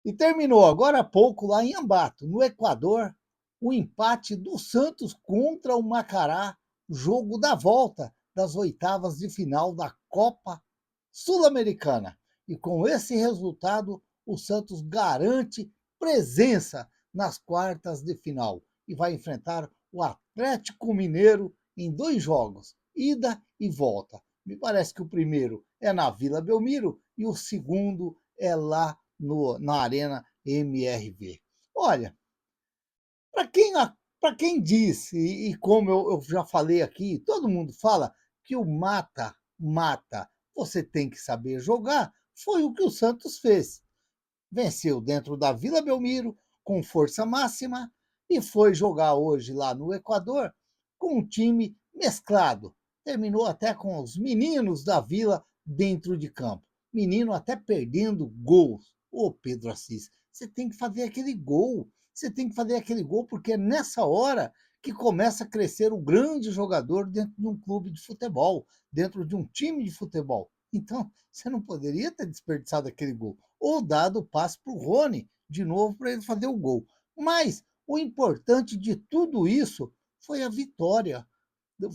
E terminou agora há pouco lá em Ambato, no Equador, o empate do Santos contra o Macará, jogo da volta das oitavas de final da Copa Sul-Americana. E com esse resultado, o Santos garante presença nas quartas de final e vai enfrentar o Atlético Mineiro em 2 jogos, ida e volta. Me parece que o primeiro é na Vila Belmiro e o segundo é lá na Arena MRV. Olha, para quem disse, e como eu já falei aqui, todo mundo fala que o mata, você tem que saber jogar, foi o que o Santos fez. Venceu dentro da Vila Belmiro, com força máxima, e foi jogar hoje lá no Equador com um time mesclado. Terminou até com os meninos da Vila dentro de campo. Menino até perdendo gols. Ô Pedro Assis, você tem que fazer aquele gol. Você tem que fazer aquele gol, porque é nessa hora que começa a crescer o grande jogador dentro de um clube de futebol, dentro de um time de futebol. Então, você não poderia ter desperdiçado aquele gol ou dado o passe para o Rony de novo para ele fazer o gol. Mas o importante de tudo isso foi a vitória,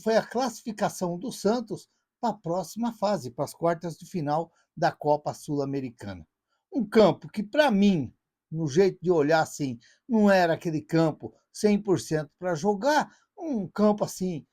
foi a classificação do Santos para a próxima fase, para as quartas de final da Copa Sul-Americana. Um campo que, para mim, no jeito de olhar assim, não era aquele campo 100% para jogar, um campo assim,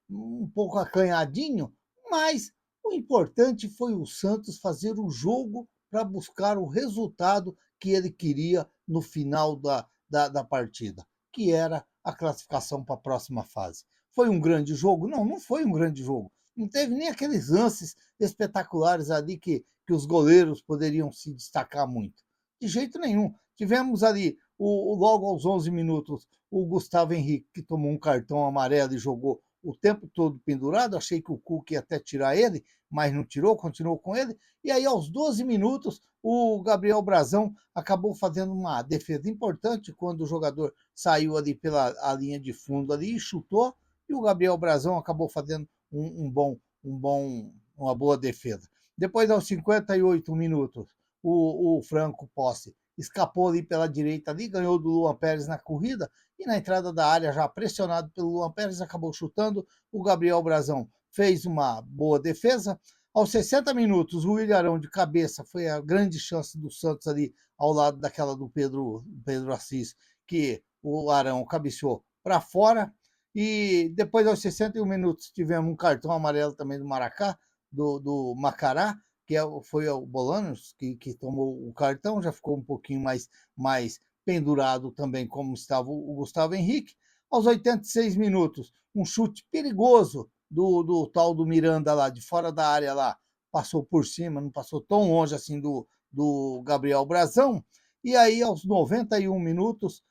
um pouco acanhadinho, mas o importante foi o Santos fazer o jogo para buscar o resultado que ele queria no final da partida, que era a classificação para a próxima fase. Foi um grande jogo? Não, não foi um grande jogo. Não teve nem aqueles lances espetaculares ali que os goleiros poderiam se destacar muito. De jeito nenhum. Tivemos ali, logo aos 11 minutos, o Gustavo Henrique, que tomou um cartão amarelo e jogou o tempo todo pendurado. Achei que o Cuca ia até tirar ele, mas não tirou, continuou com ele. E aí, aos 12 minutos, o Gabriel Brazão acabou fazendo uma defesa importante quando o jogador saiu ali pela a linha de fundo ali e chutou. E o Gabriel Brazão acabou fazendo uma boa defesa. Depois, aos 58 minutos, o Franco Posse escapou ali pela direita ali, ganhou do Luan Pérez na corrida e na entrada da área, já pressionado pelo Luan Pérez, acabou chutando. O Gabriel Brazão fez uma boa defesa. Aos 60 minutos, o Ilharão de cabeça foi a grande chance do Santos ali ao lado daquela do Pedro Assis, que o Arão cabeceou para fora. E depois, aos 61 minutos, tivemos um cartão amarelo também do Maracá, do Macará, que foi o Bolanos que tomou o cartão, já ficou um pouquinho mais pendurado também, como estava o Gustavo Henrique. Aos 86 minutos, um chute perigoso do tal do Miranda lá, de fora da área lá, passou por cima, não passou tão longe assim do Gabriel Brazão. E aí, aos 91 minutos,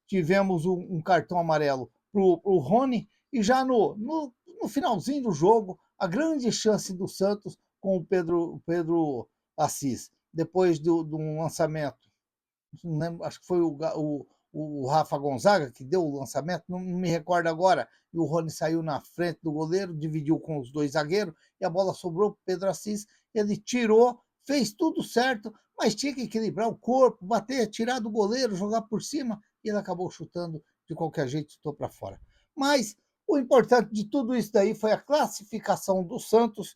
tivemos um cartão amarelo para o Rony, e já no finalzinho do jogo, a grande chance do Santos com o Pedro Assis, depois do lançamento, não lembro, acho que foi o Rafa Gonzaga que deu o lançamento, não me recordo agora, e o Rony saiu na frente do goleiro, dividiu com os dois zagueiros, e a bola sobrou para o Pedro Assis, ele tirou, fez tudo certo, mas tinha que equilibrar o corpo, bater, tirar do goleiro, jogar por cima, e ele acabou chutando de qualquer jeito, chutou para fora. Mas o importante de tudo isso daí foi a classificação do Santos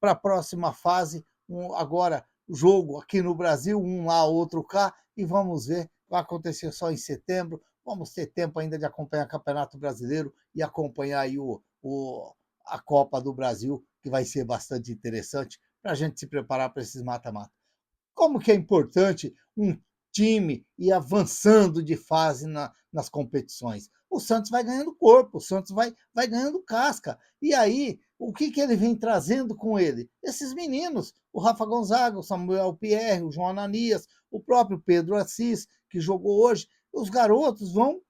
para a próxima fase, agora jogo aqui no Brasil, um lá, outro cá, e vamos ver, vai acontecer só em setembro, vamos ter tempo ainda de acompanhar o Campeonato Brasileiro e acompanhar aí a Copa do Brasil, que vai ser bastante interessante para a gente se preparar para esses mata-mata. Como que é importante um time ir avançando de fase nas competições. O Santos vai ganhando corpo, o Santos vai ganhando casca. E aí, o que ele vem trazendo com ele? Esses meninos, o Rafa Gonzaga, o Samuel Pierre, o João Ananias, o próprio Pedro Assis, que jogou hoje. Os garotos vão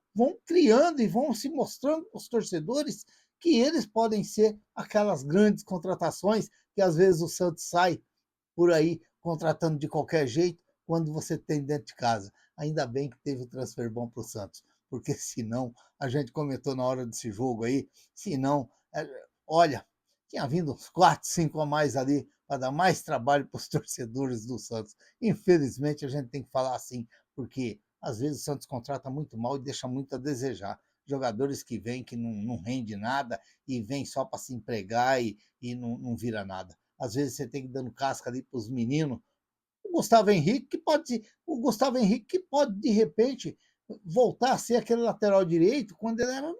criando e vão se mostrando para os torcedores que eles podem ser aquelas grandes contratações que às vezes o Santos sai por aí contratando de qualquer jeito quando você tem dentro de casa. Ainda bem que teve o transfer bom para o Santos, porque senão, a gente comentou na hora desse jogo aí, senão, olha, tinha vindo uns 4, 5 a mais ali vai dar mais trabalho para os torcedores do Santos. Infelizmente, a gente tem que falar assim, porque às vezes o Santos contrata muito mal e deixa muito a desejar. Jogadores que vêm que não rende nada e vêm só para se empregar e não vira nada. Às vezes você tem que ir dando casca ali para os meninos. O Gustavo Henrique que pode de repente voltar a ser aquele lateral direito quando ele era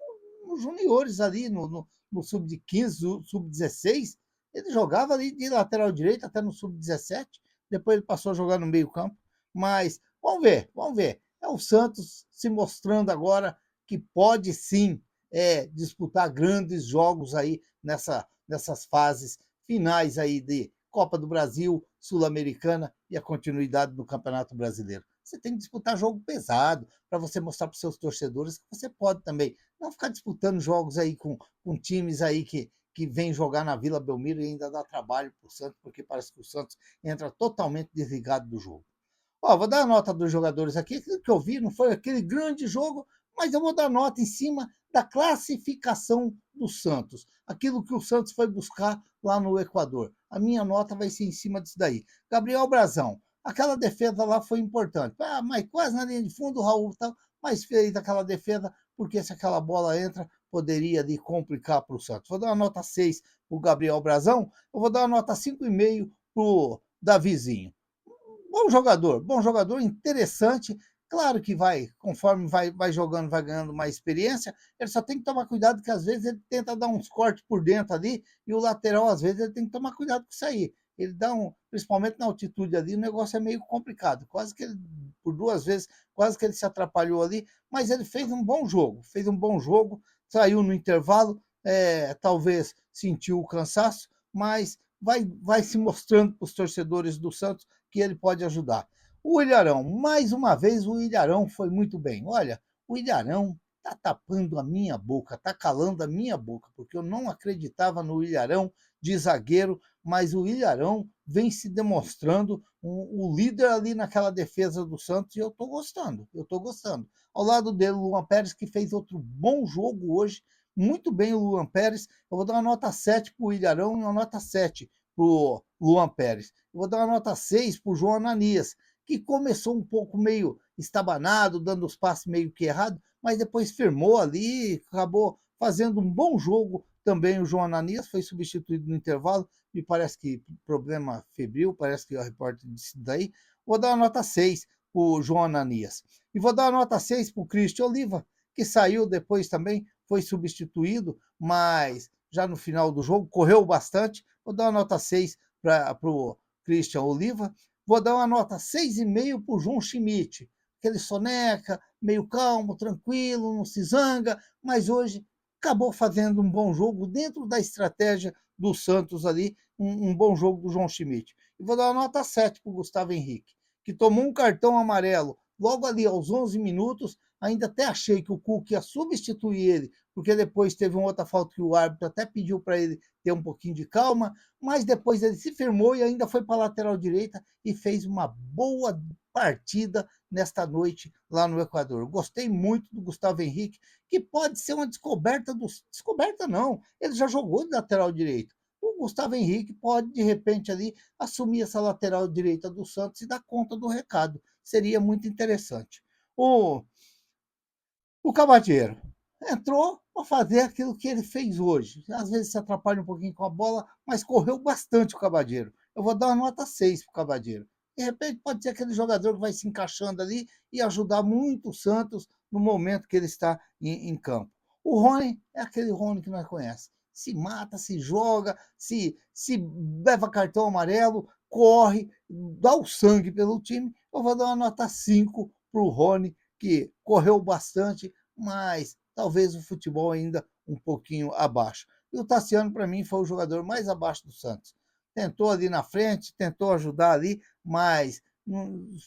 nos juniores ali, no sub-15, sub-16, ele jogava ali de lateral direito até no sub-17, depois ele passou a jogar no meio-campo. Mas vamos ver. É o Santos se mostrando agora que pode sim disputar grandes jogos aí nessas fases finais aí de Copa do Brasil, Sul-Americana e a continuidade do Campeonato Brasileiro. Você tem que disputar jogo pesado para você mostrar para os seus torcedores que você pode também. Não ficar disputando jogos aí com times aí que vem jogar na Vila Belmiro e ainda dá trabalho para o Santos, porque parece que o Santos entra totalmente desligado do jogo. Ó, vou dar a nota dos jogadores aqui. Aquilo que eu vi não foi aquele grande jogo, mas eu vou dar nota em cima da classificação do Santos. Aquilo que o Santos foi buscar lá no Equador. A minha nota vai ser em cima disso daí. Gabriel Brazão, aquela defesa lá foi importante. Ah, mas quase na linha de fundo, o Raul tal, mas fez aquela defesa, porque se aquela bola entra, poderia ali complicar para o Santos. Vou dar uma nota 6 para o Gabriel Brazão, eu vou dar uma nota 5,5 para o Davizinho. Bom jogador, interessante. Claro que vai, conforme vai jogando, vai ganhando mais experiência. Ele só tem que tomar cuidado que às vezes ele tenta dar uns cortes por dentro ali e o lateral às vezes ele tem que tomar cuidado com isso aí. Ele dá principalmente na altitude ali, o negócio é meio complicado. Quase que ele, por 2 vezes, quase que ele se atrapalhou ali, mas ele fez um bom jogo, saiu no intervalo, talvez sentiu o cansaço, mas vai se mostrando para os torcedores do Santos que ele pode ajudar. O Ilharão, mais uma vez, o Ilharão foi muito bem. Olha, o Ilharão está tapando a minha boca, está calando a minha boca, porque eu não acreditava no Ilharão de zagueiro, mas o Ilharão vem se demonstrando o líder ali naquela defesa do Santos e eu estou gostando, Ao lado dele, o Luan Pérez, que fez outro bom jogo hoje, muito bem o Luan Pérez. Eu vou dar uma nota 7 para o Ilharão e uma nota 7 para o Luan Pérez. Eu vou dar uma nota 6 para o João Ananias, que começou um pouco meio estabanado, dando os passes meio que errado, mas depois firmou ali, acabou fazendo um bom jogo também. O João Ananias foi substituído no intervalo, me parece que problema febril, parece que o repórter disse daí. Vou dar uma nota 6 para o João Ananias. E vou dar uma nota 6 para o Cristian Oliva, que saiu depois também, foi substituído, mas já no final do jogo correu bastante. Vou dar uma nota 6 para o Christian Oliva. Vou dar uma nota 6,5 para o João Schmidt. Aquele soneca, meio calmo, tranquilo, não se zanga, mas hoje acabou fazendo um bom jogo dentro da estratégia do Santos ali, um bom jogo do João Schmidt. E vou dar uma nota 7 para o Gustavo Henrique, que tomou um cartão amarelo logo ali aos 11 minutos. Ainda até achei que o Cuca ia substituir ele, porque depois teve uma outra falta que o árbitro até pediu para ele ter um pouquinho de calma, mas depois ele se firmou e ainda foi para a lateral direita e fez uma boa partida nesta noite lá no Equador. Gostei muito do Gustavo Henrique, que pode ser uma descoberta descoberta não, ele já jogou de lateral direito. O Gustavo Henrique pode, de repente, ali assumir essa lateral direita do Santos e dar conta do recado. Seria muito interessante. O Cavadinho entrou para fazer aquilo que ele fez hoje. Às vezes se atrapalha um pouquinho com a bola, mas correu bastante o Cavadinho. Eu vou dar uma nota 6 para o Cavadinho. De repente pode ser aquele jogador que vai se encaixando ali e ajudar muito o Santos no momento que ele está em campo. O Rony é aquele Rony que nós conhecemos. Se mata, se joga, se leva cartão amarelo, corre, dá o sangue pelo time. Eu vou dar uma nota 5 para o Rony, que correu bastante, mas talvez o futebol ainda um pouquinho abaixo. E o Tassiano, para mim, foi o jogador mais abaixo do Santos. Tentou ali na frente, tentou ajudar ali, mas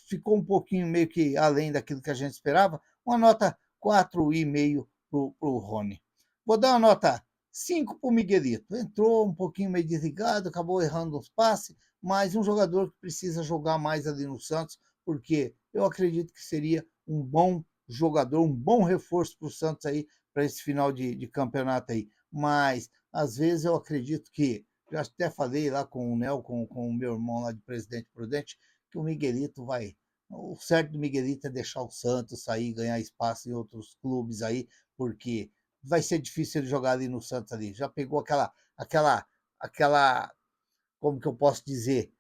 ficou um pouquinho meio que além daquilo que a gente esperava. Uma nota 4,5 para o Rony. Vou dar uma nota 5 para o Miguelito. Entrou um pouquinho meio desligado, acabou errando os passes, mas um jogador que precisa jogar mais ali no Santos, porque eu acredito que seria um bom jogador, um bom reforço para o Santos aí, para esse final de campeonato aí. Mas, às vezes, eu acredito que Já até falei lá com o Nel, com o meu irmão lá de Presidente Prudente, que o Miguelito vai. O certo do Miguelito é deixar o Santos sair, ganhar espaço em outros clubes aí, porque vai ser difícil ele jogar ali no Santos ali. Já pegou aquela, como que eu posso dizer?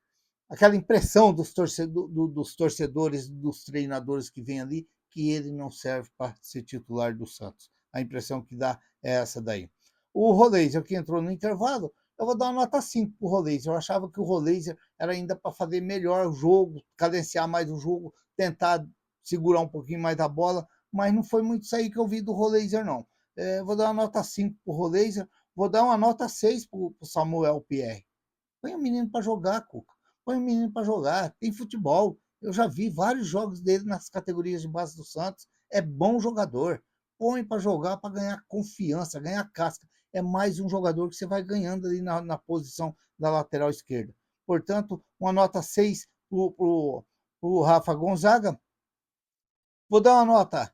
Aquela impressão dos torcedores, dos treinadores que vêm ali, que ele não serve para ser titular do Santos. A impressão que dá é essa daí. O Roleiser, que entrou no intervalo, eu vou dar uma nota 5 para o Roleiser. Eu achava que o Roleiser era ainda para fazer melhor o jogo, cadenciar mais o jogo, tentar segurar um pouquinho mais da bola, mas não foi muito isso aí que eu vi do Roleiser, não. Vou dar uma nota 5 para o Roleiser, vou dar uma nota 6 para o Samuel Pierre. Põe o menino para jogar, Cuca. Põe o menino para jogar. Tem futebol. Eu já vi vários jogos dele nas categorias de base do Santos. É bom jogador. Põe para jogar para ganhar confiança, ganhar casca. É mais um jogador que você vai ganhando ali na posição da lateral esquerda. Portanto, uma nota 6 para o Rafa Gonzaga. Vou dar uma nota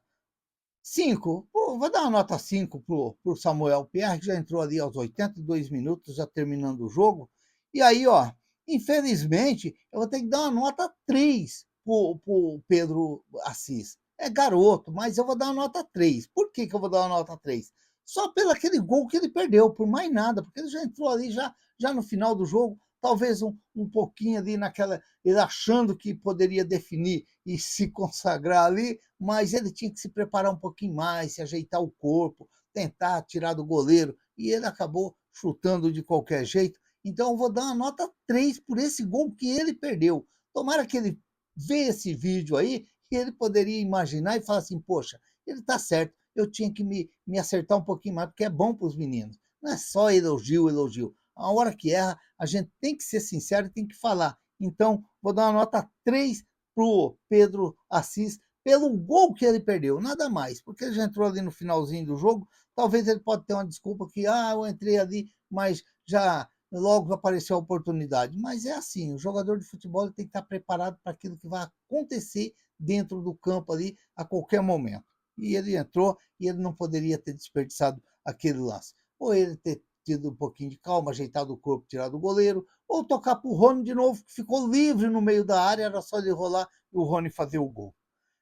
5. Vou dar uma nota 5 para o Samuel Pierre, que já entrou ali aos 82 minutos, já terminando o jogo. E aí, ó, infelizmente, eu vou ter que dar uma nota 3 para o Pedro Assis. É garoto, mas eu vou dar uma nota 3. Por que eu vou dar uma nota 3? Só pelo aquele gol que ele perdeu, por mais nada, porque ele já entrou ali já no final do jogo, talvez um pouquinho ali naquela, ele achando que poderia definir e se consagrar ali, mas ele tinha que se preparar um pouquinho mais, se ajeitar o corpo, tentar tirar do goleiro, e ele acabou chutando de qualquer jeito. Então eu vou dar uma nota 3 por esse gol que ele perdeu. Tomara que ele veja esse vídeo aí e ele poderia imaginar e falar assim, poxa, ele está certo, eu tinha que me acertar um pouquinho mais, porque é bom para os meninos. Não é só elogio, elogio. A hora que erra, a gente tem que ser sincero e tem que falar. Então, vou dar uma nota 3 para o Pedro Assis, pelo gol que ele perdeu, nada mais, porque ele já entrou ali no finalzinho do jogo, talvez ele pode ter uma desculpa que, eu entrei ali, mas já logo apareceu a oportunidade. Mas é assim, o jogador de futebol tem que estar preparado para aquilo que vai acontecer dentro do campo ali a qualquer momento. E ele entrou e ele não poderia ter desperdiçado aquele lance. Ou ele ter tido um pouquinho de calma, ajeitado o corpo, tirado o goleiro, ou tocar para o Rony de novo, que ficou livre no meio da área, era só ele rolar e o Rony fazer o gol.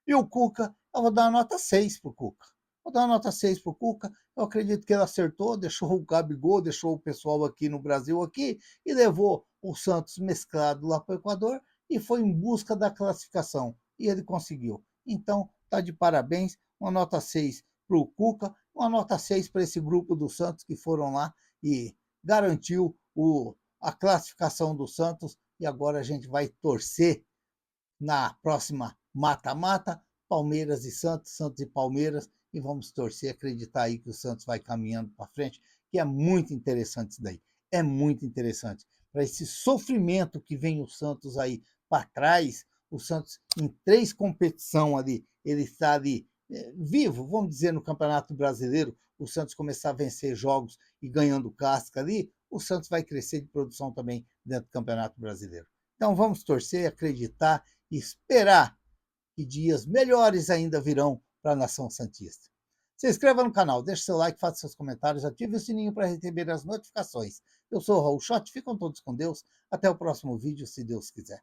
E o Cuca, eu vou dar uma nota 6 para o Cuca. Vou dar uma nota 6 para o Cuca. Eu acredito que ele acertou, deixou o Gabigol, deixou o pessoal aqui no Brasil aqui e levou o Santos mesclado lá para o Equador e foi em busca da classificação. E ele conseguiu. Então, tá de parabéns. Uma nota 6 para o Cuca, uma nota 6 para esse grupo do Santos que foram lá e garantiu a classificação do Santos. E agora a gente vai torcer na próxima mata-mata, Palmeiras e Santos, Santos e Palmeiras, e vamos torcer, acreditar aí que o Santos vai caminhando para frente, que é muito interessante isso daí. É muito interessante. Para esse sofrimento que vem o Santos aí para trás, o Santos em 3 competições ali, ele está ali vivo, vamos dizer, no Campeonato Brasileiro, o Santos começar a vencer jogos e ganhando casca ali, o Santos vai crescer de produção também dentro do Campeonato Brasileiro. Então vamos torcer, acreditar e esperar que dias melhores ainda virão para a nação santista. Se inscreva no canal, deixe seu like, faça seus comentários, ative o sininho para receber as notificações. Eu sou o Raul Schott, ficam todos com Deus. Até o próximo vídeo, se Deus quiser.